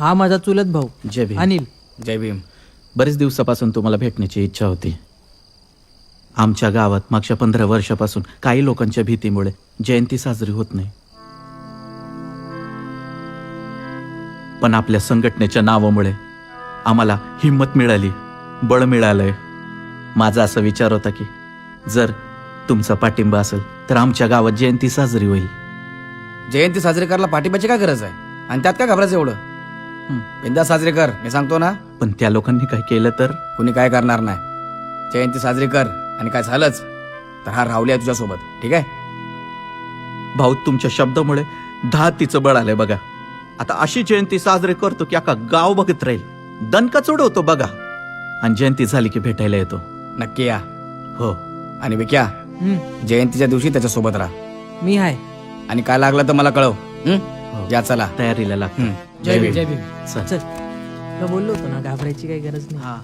हा माझा चुलत भाऊ जय भीम. अनिल. जय भीम. बरेच दिवसापासून तुम्हाला भेटण्याची इच्छा होती. आमच्या गावात मागच्या 15 वर्षापासून काही लोकांच्या भीतीमुळे जयंती साजरी होत नाही. पण आपल्या संघटनेच्या नावामुळे आम्हाला हिंमत मिळाली, बळ मिळालंय. माझा असा विचार होता की जर तुमचा पाठिंबा असेल तर आमच्या गावात जयंती साजरी होईल. जयंती साजरी करायला पाठिंबाची काय गरज आहे? आणि त्यात काय घाबरायचं एवढं? बिंदास साजरी कर, मी सांगतो ना. पण त्या लोकांनी काय केलं तर? कुणी काय करणार नाही. जयंती साजरी कर आणि काय झालंच तर हा राहुली आहे तुझ्यासोबत, ठीक आहे? भाऊ, तुमच्या शब्दामुळे 10 तिचं बळ आलंय बघा. आता अशी जयंती साजरी करतो की अख्खा गाव बघत राहील, दणका चढवतो बघा. आणि जयंती झाली की भेटायला येतो. नक्की या. हो. आणि विक्या, जयंतीच्या दिवशी त्याच्यासोबत राहा. मी आहे. आणि काय लागलं तर मला कळव. हो. या चला. तयारीला लागतो. जय भीम. चल, तुला बोललो होतो ना घाबरायची काही गरज नाही. हा.